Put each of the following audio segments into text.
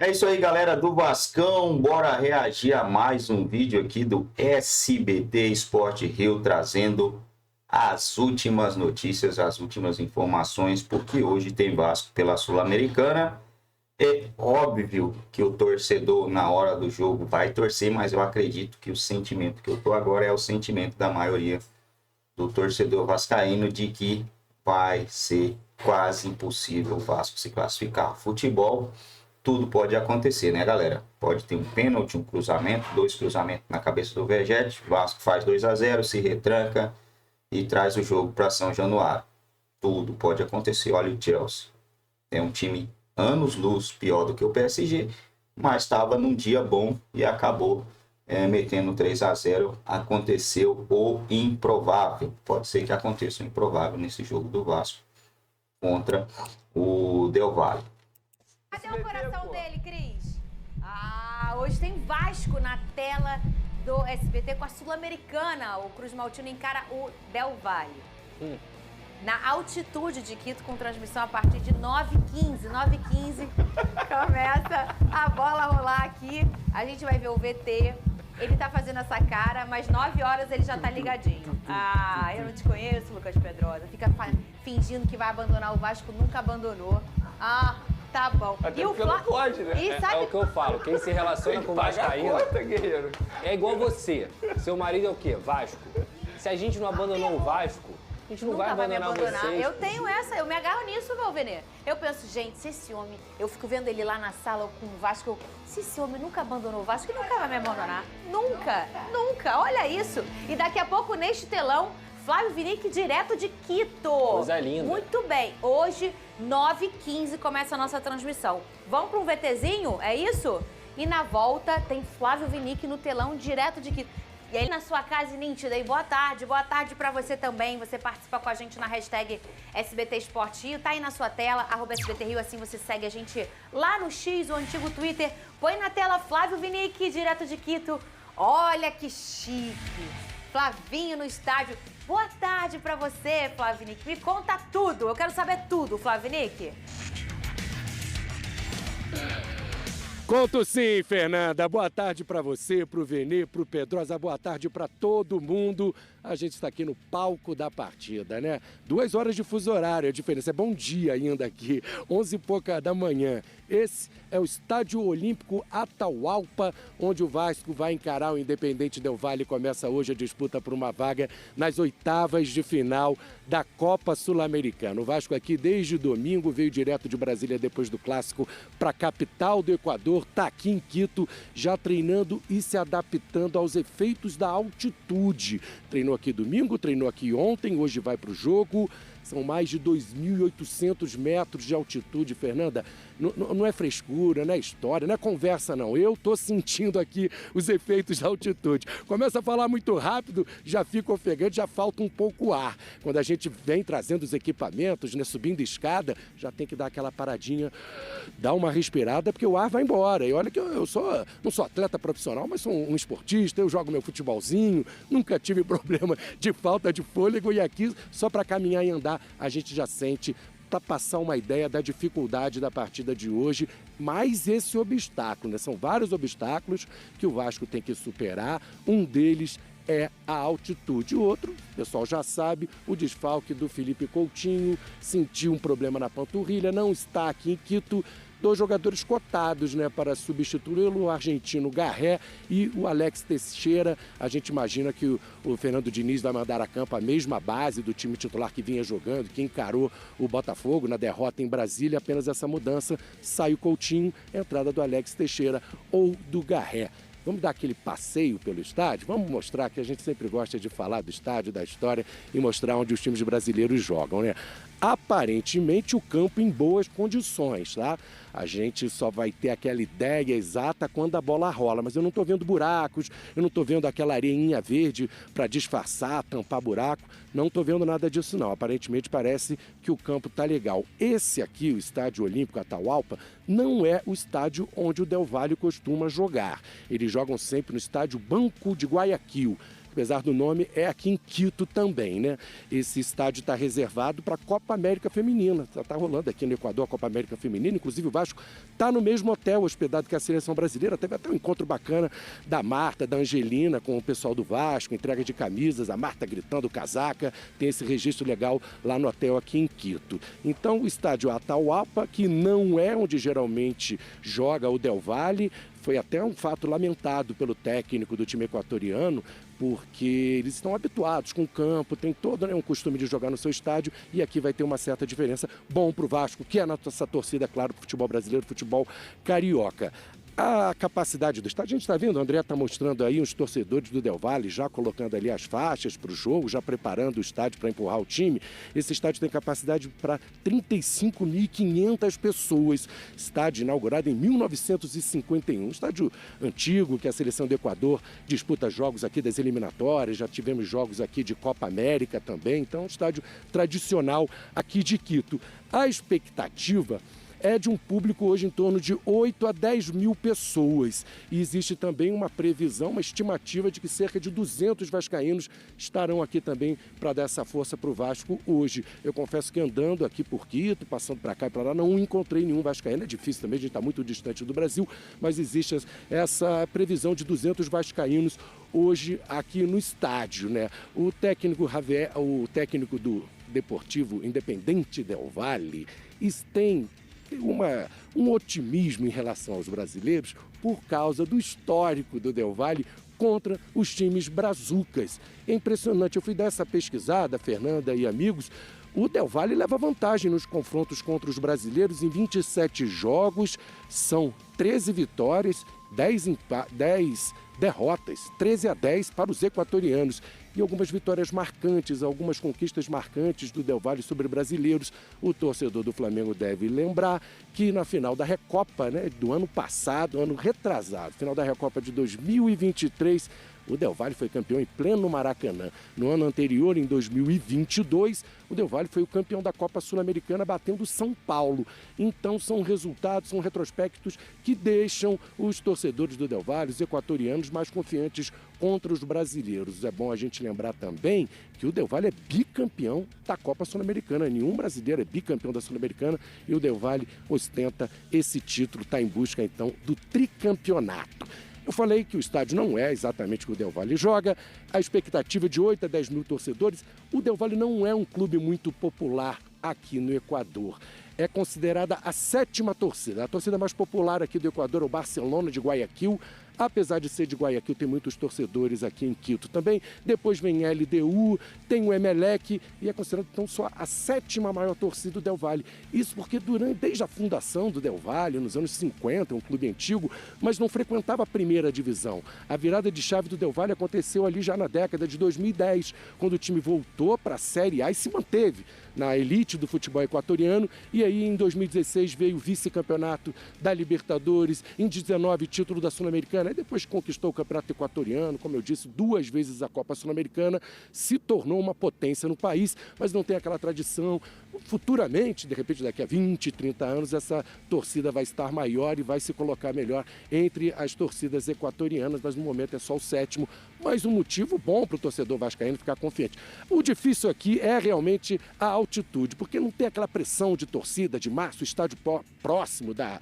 É isso aí, galera do Vascão. Bora reagir a mais um vídeo aqui do SBT Sport Rio, trazendo as últimas notícias, as últimas informações, porque hoje tem Vasco pela Sul-Americana. É óbvio que o torcedor, na hora do jogo, vai torcer, mas eu acredito que o sentimento que eu tô agora é o sentimento da maioria do torcedor vascaíno de que vai ser quase impossível o Vasco se classificar. Futebol, tudo pode acontecer, né, galera? Pode ter um pênalti, um cruzamento, 2 cruzamentos na cabeça do Vegete, o Vasco faz 2-0, se retranca e traz o jogo para São Januário. Tudo pode acontecer. Olha o Chelsea. É um time anos-luz pior do que o PSG, mas estava num dia bom e acabou metendo 3-0. Aconteceu o improvável. Pode ser que aconteça o improvável nesse jogo do Vasco contra o Del Valle. Cadê o coração dele, Cris? Hoje tem Vasco na tela do SBT com a Sul-Americana. O Cruz Maltino encara o Del Valle. Na altitude de Quito, com transmissão a partir de 9h15. 9h15 começa a bola rolar aqui. A gente vai ver o VT. Ele tá fazendo essa cara, mas 9 horas ele já tá ligadinho. Eu não te conheço, Lucas Pedrosa. Fica fingindo que vai abandonar o Vasco, nunca abandonou. Tá bom. Até porque não pode, né? Sabe... É o que eu falo. Quem se relaciona com o Vascaíno é igual você. Seu marido é o quê? Vasco. Se a gente não abandonou o Vasco, a gente não vai abandonar vocês. Eu tenho essa, eu me agarro nisso, Valvenê. Eu penso, gente, se esse homem... Eu fico vendo ele lá na sala com o Vasco. Se esse homem nunca abandonou o Vasco, ele nunca vai me abandonar. Nunca, nunca. Olha isso. E daqui a pouco, neste telão, Flávio Vinick, direto de Quito. Coisa linda. Muito bem. Hoje, 9h15, começa a nossa transmissão. Vamos para um VTzinho? É isso? E na volta, tem Flávio Vinick no telão, direto de Quito. E aí na sua casa, nítida, e boa tarde para você também. Você participa com a gente na hashtag SBT Sport Rio, tá aí na sua tela, @SBT Rio, assim você segue a gente lá no X, o antigo Twitter. Põe na tela Flávio Vinick, direto de Quito. Olha que chique. Flavinho no estádio. Boa tarde pra você, Flávio Vinick. Me conta tudo, eu quero saber tudo, Flávio Vinick. Conto sim, Fernanda. Boa tarde para você, pro Venê, pro Pedrosa. Boa tarde para todo mundo. A gente está aqui no palco da partida, né? 2 horas de fuso horário, a diferença é bom dia ainda aqui, 11 e pouca da manhã. Esse é o Estádio Olímpico Atahualpa, onde o Vasco vai encarar o Independente Del Valle. Começa hoje a disputa por uma vaga nas oitavas de final da Copa Sul-Americana. O Vasco aqui desde domingo veio direto de Brasília depois do clássico para a capital do Equador, está aqui em Quito, já treinando e se adaptando aos efeitos da altitude. Treinou aqui domingo, treinou aqui ontem, hoje vai para o jogo. São mais de 2.800 metros de altitude, Fernanda. Não é frescura, não é história, não é conversa, não. Eu estou sentindo aqui os efeitos da altitude. Começa a falar muito rápido, já fica ofegante, já falta um pouco ar. Quando a gente vem trazendo os equipamentos, né, subindo escada, já tem que dar aquela paradinha, dar uma respirada, porque o ar vai embora. E olha que eu não sou atleta profissional, mas sou um esportista, eu jogo meu futebolzinho, nunca tive problema de falta de fôlego, e aqui, só para caminhar e andar, a gente já sente, para passar uma ideia da dificuldade da partida de hoje, mais esse obstáculo, né? São vários obstáculos que o Vasco tem que superar, um deles é a altitude. O outro, o pessoal já sabe, o desfalque do Felipe Coutinho, sentiu um problema na panturrilha, não está aqui em Quito. 2 jogadores cotados, né, para substituí-lo, o argentino Garré e o Alex Teixeira. A gente imagina que o Fernando Diniz vai mandar a campo a mesma base do time titular que vinha jogando, que encarou o Botafogo na derrota em Brasília. Apenas essa mudança, sai o Coutinho, entrada do Alex Teixeira ou do Garré. Vamos dar aquele passeio pelo estádio? Vamos mostrar que a gente sempre gosta de falar do estádio, da história e mostrar onde os times brasileiros jogam, né? Aparentemente o campo em boas condições, tá? A gente só vai ter aquela ideia exata quando a bola rola, mas eu não estou vendo buracos, eu não estou vendo aquela areinha verde para disfarçar, tampar buraco, não estou vendo nada disso não. Aparentemente parece que o campo está legal. Esse aqui, o Estádio Olímpico Atahualpa, não é o estádio onde o Del Valle costuma jogar. Eles jogam sempre no estádio Banco de Guayaquil. apesar do nome, é aqui em Quito também, né? Esse estádio está reservado para a Copa América Feminina. Está rolando aqui no Equador a Copa América Feminina, inclusive o Vasco está no mesmo hotel hospedado que a seleção brasileira. Teve até um encontro bacana da Marta, da Angelina com o pessoal do Vasco, entrega de camisas, a Marta gritando casaca, tem esse registro legal lá no hotel aqui em Quito. Então o estádio Atahualpa, que não é onde geralmente joga o Del Valle, foi até um fato lamentado pelo técnico do time equatoriano, porque eles estão habituados com o campo, tem todo, né, um costume de jogar no seu estádio, e aqui vai ter uma certa diferença. Bom para o Vasco, que é a nossa torcida, claro, para o futebol brasileiro, futebol carioca. A capacidade do estádio, a gente está vendo, o André está mostrando aí os torcedores do Del Valle já colocando ali as faixas para o jogo, já preparando o estádio para empurrar o time. Esse estádio tem capacidade para 35.500 pessoas. Estádio inaugurado em 1951. Estádio antigo que a seleção do Equador disputa jogos aqui das eliminatórias, já tivemos jogos aqui de Copa América também. Então, é um estádio tradicional aqui de Quito. A expectativa é de um público hoje em torno de 8 a 10 mil pessoas. E existe também uma previsão, uma estimativa de que cerca de 200 vascaínos estarão aqui também para dar essa força para o Vasco hoje. Eu confesso que andando aqui por Quito, passando para cá e para lá, não encontrei nenhum vascaíno. É difícil também, a gente está muito distante do Brasil, mas existe essa previsão de 200 vascaínos hoje aqui no estádio, né? O técnico do Deportivo Independente Del Valle tem um otimismo em relação aos brasileiros por causa do histórico do Del Valle contra os times brazucas. É impressionante, eu fui dar essa pesquisada, Fernanda e amigos. O Del Valle leva vantagem nos confrontos contra os brasileiros em 27 jogos, são 13 vitórias, 10 derrotas, 13-10 para os equatorianos. E algumas vitórias marcantes, algumas conquistas marcantes do Del Valle sobre brasileiros. O torcedor do Flamengo deve lembrar que na final da Recopa, né, do ano passado, ano retrasado, final da Recopa de 2023, o Del Valle foi campeão em pleno Maracanã. No ano anterior, em 2022, o Del Valle foi o campeão da Copa Sul-Americana batendo São Paulo. Então são resultados, são retrospectos que deixam os torcedores do Del Valle, os equatorianos, mais confiantes contra os brasileiros. É bom a gente lembrar também que o Del Valle é bicampeão da Copa Sul-Americana. Nenhum brasileiro é bicampeão da Sul-Americana e o Del Valle ostenta esse título, está em busca então do tricampeonato. Eu falei que o estádio não é exatamente o que o Del Valle joga, a expectativa de 8 a 10 mil torcedores. O Del Valle não é um clube muito popular aqui no Equador. É considerada a 7ª torcida. A torcida mais popular aqui do Equador é o Barcelona de Guayaquil. Apesar de ser de Guayaquil, tem muitos torcedores aqui em Quito também. Depois vem a LDU, tem o Emelec e é considerado então só a 7ª maior torcida do Del Valle. Isso porque desde a fundação do Del Valle, nos anos 50, um clube antigo, mas não frequentava a primeira divisão. A virada de chave do Del Valle aconteceu ali já na década de 2010, quando o time voltou para a Série A e se manteve na elite do futebol equatoriano. E aí em 2016 veio o vice-campeonato da Libertadores, em 2019 título da Sul-Americana, e depois conquistou o campeonato equatoriano, como eu disse, 2 vezes a Copa Sul-Americana, se tornou uma potência no país, mas não tem aquela tradição. Futuramente, de repente daqui a 20, 30 anos, essa torcida vai estar maior e vai se colocar melhor entre as torcidas equatorianas, mas no momento é só o 7º, mas um motivo bom para o torcedor vascaíno ficar confiante. O difícil aqui é realmente a altitude, porque não tem aquela pressão de torcida, de massa, o estádio próximo da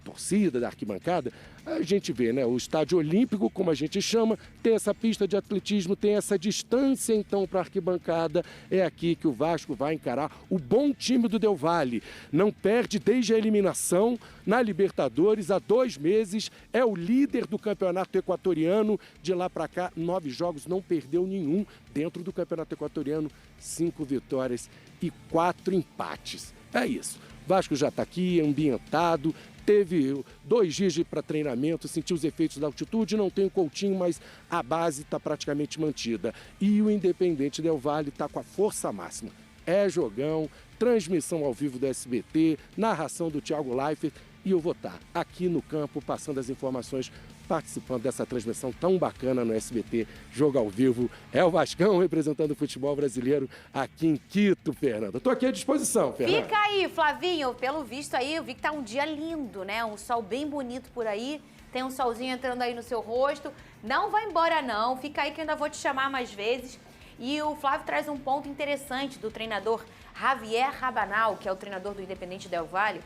torcida, da arquibancada. A gente vê, né, o estádio olímpico, como a gente chama, tem essa pista de atletismo, tem essa distância então para a arquibancada. É aqui que o Vasco vai encarar o bom time do Del Valle. Não perde desde a eliminação na Libertadores há 2 meses, é o líder do campeonato equatoriano. De lá para cá, 9 jogos, não perdeu nenhum dentro do campeonato equatoriano, 5 vitórias e 4 empates. É isso. Vasco já está aqui, ambientado, teve 2 dias para treinamento, sentiu os efeitos da altitude, não tem o Coutinho, mas a base está praticamente mantida. E o Independente Del Valle está com a força máxima. É jogão, transmissão ao vivo do SBT, narração do Thiago Leifert, e eu vou estar aqui no campo passando as informações participando dessa transmissão tão bacana no SBT Jogo ao Vivo. É o Vascão representando o futebol brasileiro aqui em Quito, Fernanda. Estou aqui à disposição, Fernanda. Fica aí, Flavinho. Pelo visto aí, eu vi que tá um dia lindo, né? Um sol bem bonito por aí. Tem um solzinho entrando aí no seu rosto. Não vai embora, não. Fica aí que eu ainda vou te chamar mais vezes. E o Flávio traz um ponto interessante do treinador Javier Rabanal, que é o treinador do Independente Del Valle,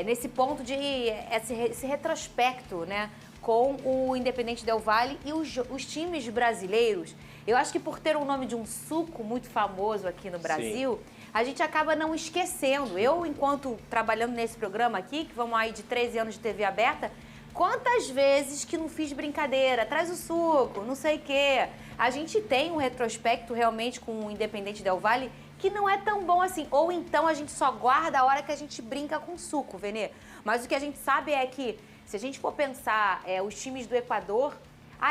nesse ponto de esse retrospecto, né, com o Independente Del Valle e os times brasileiros. Eu acho que por ter o nome de um suco muito famoso aqui no Brasil, sim, a gente acaba não esquecendo. Eu, enquanto trabalhando nesse programa aqui, que vamos aí de 13 anos de TV aberta, quantas vezes que não fiz brincadeira, traz o suco, não sei o quê. A gente tem um retrospecto realmente com o Independente Del Valle que não é tão bom assim. Ou então a gente só guarda a hora que a gente brinca com suco, Venê. Mas o que a gente sabe é que, se a gente for pensar os times do Equador,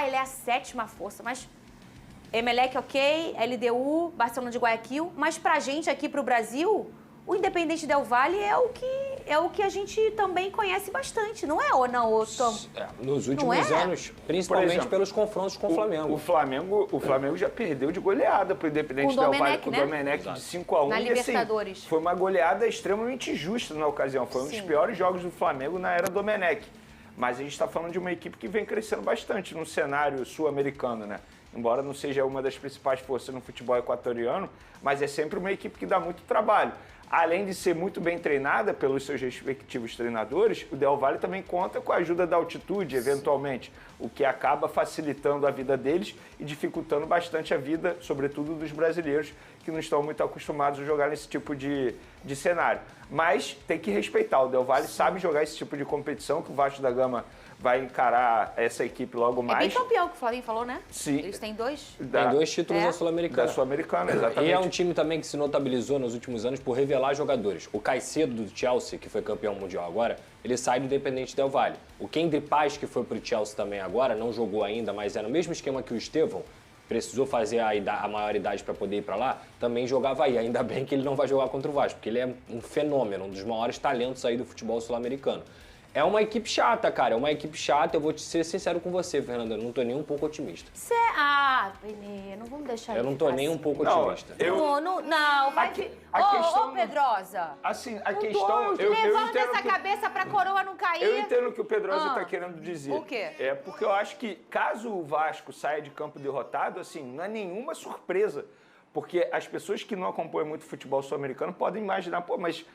ele é a 7ª força, mas Emelec ok, LDU, Barcelona de Guayaquil, mas pra gente aqui pro Brasil, o Independente Del Valle é o que a gente também conhece bastante, não é? Ou não? Nos últimos anos, principalmente exemplo, pelos confrontos com o Flamengo. O Flamengo já perdeu de goleada pro Independente Del Valle, com o Domenech, de 5-1. Na Libertadores. Assim, foi uma goleada extremamente justa na ocasião. Foi um dos piores jogos do Flamengo na era Domenech. Mas a gente está falando de uma equipe que vem crescendo bastante no cenário sul-americano, né? Embora não seja uma das principais forças no futebol equatoriano, mas é sempre uma equipe que dá muito trabalho. Além de ser muito bem treinada pelos seus respectivos treinadores, o Del Valle também conta com a ajuda da altitude, eventualmente, o que acaba facilitando a vida deles e dificultando bastante a vida, sobretudo dos brasileiros, que não estão muito acostumados a jogar nesse tipo de cenário. Mas tem que respeitar, o Del Valle sabe jogar esse tipo de competição, que o Vasco da Gama vai encarar essa equipe logo mais. É bicampeão que o Flavinho falou, né? Sim. Eles têm 2. Tem 2 títulos da Sul-Americana. Da Sul-Americana, exatamente. E é um time também que se notabilizou nos últimos anos por revelar jogadores. O Caicedo do Chelsea, que foi campeão mundial agora, ele sai do Independente Del Valle. O Kendry Paz, que foi pro Chelsea também agora, não jogou ainda, mas é no mesmo esquema que o Estevão, precisou fazer a maior idade para poder ir para lá, também jogava aí. Ainda bem que ele não vai jogar contra o Vasco, porque ele é um fenômeno, um dos maiores talentos aí do futebol sul-americano. É uma equipe chata, cara. É uma equipe chata. Eu vou te ser sincero com você, Fernanda. Eu não tô nem um pouco otimista. Benê, não vamos deixar eu não tô nem um pouco otimista. Não, vai... Ô, Pedrosa. Assim, a questão... Levanta essa cabeça pra coroa não cair. Eu entendo o que o Pedrosa tá querendo dizer. O quê? É porque eu acho que, caso o Vasco saia de campo derrotado, assim, não é nenhuma surpresa. Porque as pessoas que não acompanham muito futebol sul-americano podem imaginar, pô, mas...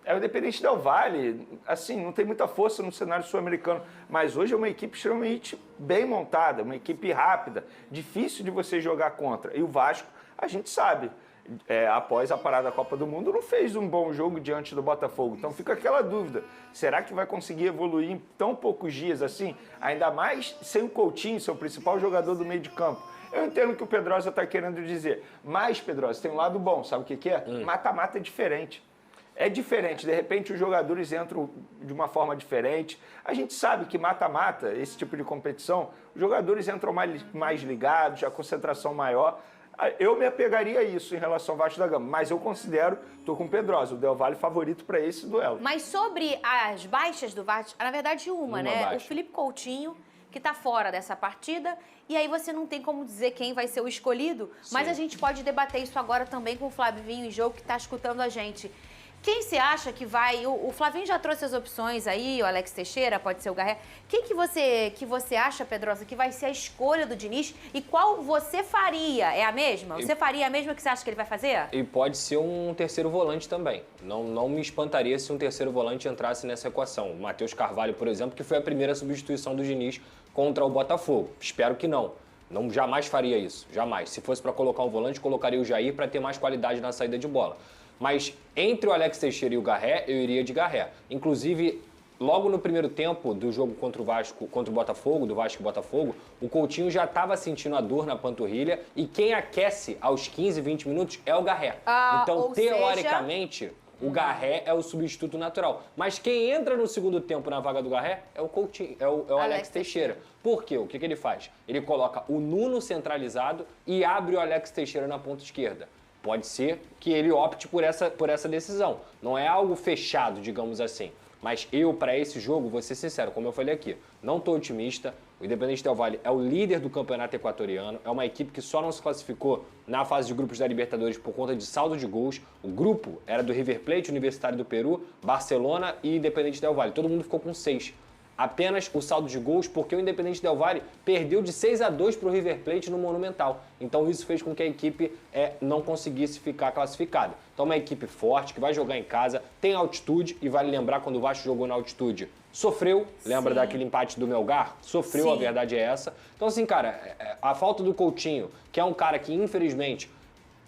É o Independente Del Valle, assim, não tem muita força no cenário sul-americano, mas hoje é uma equipe extremamente bem montada, uma equipe rápida, difícil de você jogar contra. E o Vasco, a gente sabe, após a parada da Copa do Mundo, não fez um bom jogo diante do Botafogo. Então fica aquela dúvida, será que vai conseguir evoluir em tão poucos dias assim? Ainda mais sem o Coutinho, seu principal jogador do meio de campo. Eu entendo o que o Pedrosa está querendo dizer, mas, Pedrosa, tem um lado bom, sabe o que é? Mata-mata é diferente. É diferente, de repente os jogadores entram de uma forma diferente. A gente sabe que mata-mata, esse tipo de competição, os jogadores entram mais ligados, a concentração maior. Eu me apegaria a isso em relação ao Vasco da Gama, mas eu considero, tô com o Pedrosa, o Del Valle favorito para esse duelo. Mas sobre as baixas do Vasco, na verdade uma né? Baixa. O Felipe Coutinho, que tá fora dessa partida, e aí você não tem como dizer quem vai ser o escolhido, mas a gente pode debater isso agora também com o Flavinho em Jogo, que tá escutando a gente. Quem você acha que vai... O Flavinho já trouxe as opções aí, o Alex Teixeira, pode ser o Garré. Quem que você acha, Pedrosa, que vai ser a escolha do Diniz e qual você faria? É a mesma? Você faria a mesma que você acha que ele vai fazer? E pode ser um terceiro volante também. Não me espantaria se um terceiro volante entrasse nessa equação. O Matheus Carvalho, por exemplo, que foi a primeira substituição do Diniz contra o Botafogo. Espero que não. Jamais faria isso, jamais. Se fosse para colocar um volante, colocaria o Jair para ter mais qualidade na saída de bola. Mas entre o Alex Teixeira e o Garré, eu iria de Garré. Inclusive, logo no primeiro tempo do jogo contra o Botafogo, do Vasco e Botafogo, o Coutinho já estava sentindo a dor na panturrilha e quem aquece aos 15, 20 minutos é o Garré. Então, teoricamente, o Garré é o substituto natural. Mas quem entra no segundo tempo na vaga do Garré é o Coutinho, é o Alex Teixeira. Por quê? O que ele faz? Ele coloca o Nuno centralizado e abre o Alex Teixeira na ponta esquerda. Pode ser que ele opte por essa decisão. Não é algo fechado, digamos assim. Mas eu, para esse jogo, vou ser sincero, como eu falei aqui, não estou otimista. O Independente Del Valle é o líder do campeonato equatoriano, é uma equipe que só não se classificou na fase de grupos da Libertadores por conta de saldo de gols. O grupo era do River Plate, Universitário do Peru, Barcelona e Independente Del Valle. Todo mundo ficou com 6. Apenas o saldo de gols, porque o Independente Del Valle perdeu de 6-2 para o River Plate no Monumental. Então isso fez com que a equipe não conseguisse ficar classificada. Então uma equipe forte, que vai jogar em casa, tem altitude, e vale lembrar, quando o Vasco jogou na altitude, sofreu. Lembra daquele empate do Melgar? Sofreu, sim. A verdade é essa. Então assim, cara, a falta do Coutinho, que é um cara que infelizmente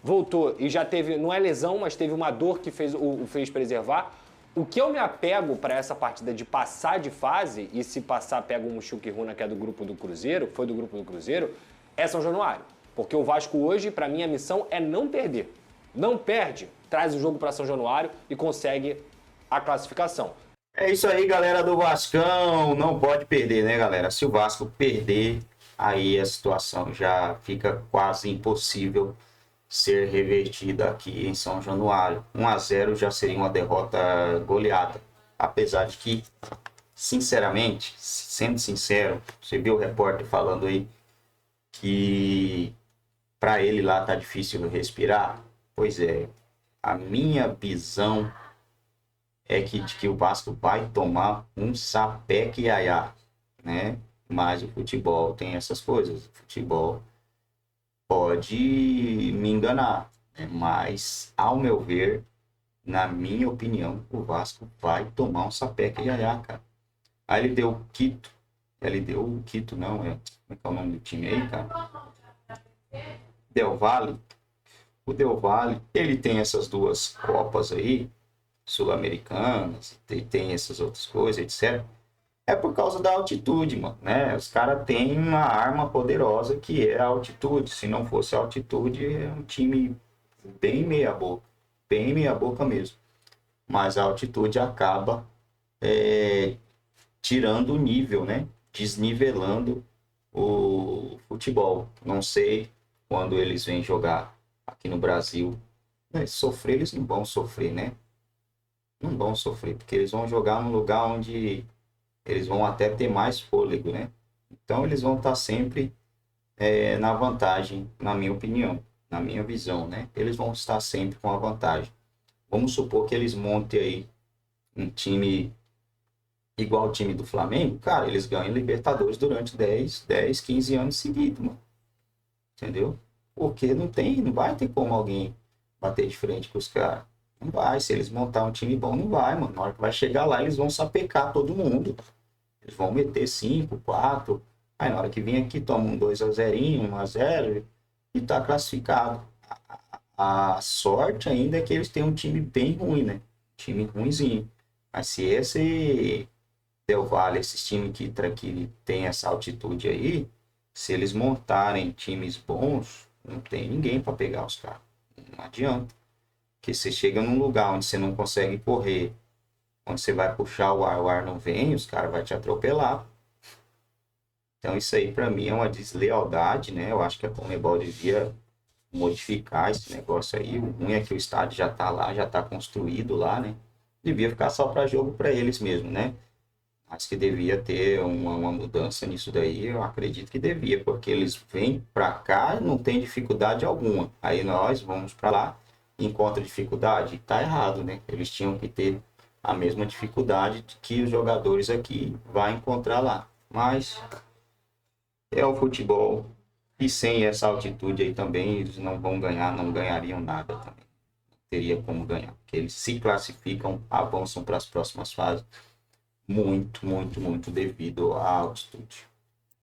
voltou e já teve, não é lesão, mas teve uma dor que o fez preservar. O que eu me apego para essa partida de passar de fase, e se passar pega o Mushuki Runa, que é do grupo do Cruzeiro, foi do grupo do Cruzeiro, é São Januário. Porque o Vasco hoje, para mim, a missão é não perder. Não perde, traz o jogo para São Januário e consegue a classificação. É isso aí, galera do Vascão. Não pode perder, né, galera? Se o Vasco perder, aí a situação já fica quase impossível ser revertida aqui em São Januário. 1-0 já seria uma derrota goleada. Apesar de que, sinceramente, sendo sincero, você viu o repórter falando aí que para ele lá tá difícil respirar? Pois é, a minha visão é de que o Vasco vai tomar um sapeque iaiá, né? Mas o futebol tem essas coisas. O futebol pode me enganar, né? Mas, ao meu ver, na minha opinião, o Vasco vai tomar um sapeque iaiá, cara. Aí ele deu o Quito. Não, como é que é o nome do time aí, cara? Del Valle. O Del Valle, ele tem essas duas copas aí, sul-americanas, tem essas outras coisas, etc. É por causa da altitude, mano, né? Os caras têm uma arma poderosa que é a altitude. Se não fosse a altitude, é um time bem meia boca mesmo. Mas a altitude acaba tirando o nível, né? Desnivelando o futebol. Não sei quando eles vêm jogar aqui no Brasil. Sofrer, eles não vão sofrer, né? Não vão sofrer, porque eles vão jogar num lugar onde eles vão até ter mais fôlego, né? Então eles vão estar sempre na vantagem, na minha opinião, na minha visão, né? Eles vão estar sempre com a vantagem. Vamos supor que eles montem aí um time igual o time do Flamengo, cara, eles ganham Libertadores durante 10, 15 anos seguidos, mano. Entendeu? Porque não vai ter como alguém bater de frente com os caras. Não vai. Se eles montar um time bom, não vai, mano. Na hora que vai chegar lá, eles vão sapecar todo mundo. Eles vão meter 5, 4. Aí na hora que vem aqui, toma um 2-0, 1-0 e tá classificado. A sorte ainda é que eles têm um time bem ruim, né? Time ruinzinho. Mas se esse Del Valle, esses times que tem essa altitude aí, se eles montarem times bons, não tem ninguém para pegar os caras. Não adianta. Porque você chega num lugar onde você não consegue correr, onde você vai puxar o ar não vem, os caras vão te atropelar. Então isso aí para mim é uma deslealdade, né? Eu acho que a Conmebol devia modificar esse negócio aí. O ruim é que o estádio já tá lá, já tá construído lá, né? Devia ficar só para jogo para eles mesmo, né? Acho que devia ter uma mudança nisso daí, eu acredito que devia, porque eles vêm para cá e não tem dificuldade alguma. Aí nós vamos para lá e encontra dificuldade. Tá errado, né? Eles tinham que ter a mesma dificuldade que os jogadores aqui vão encontrar lá. Mas é o futebol e sem essa altitude aí também eles não vão ganhar, não ganhariam nada também. Não teria como ganhar, porque eles se classificam, avançam para as próximas fases. Muito devido à altitude.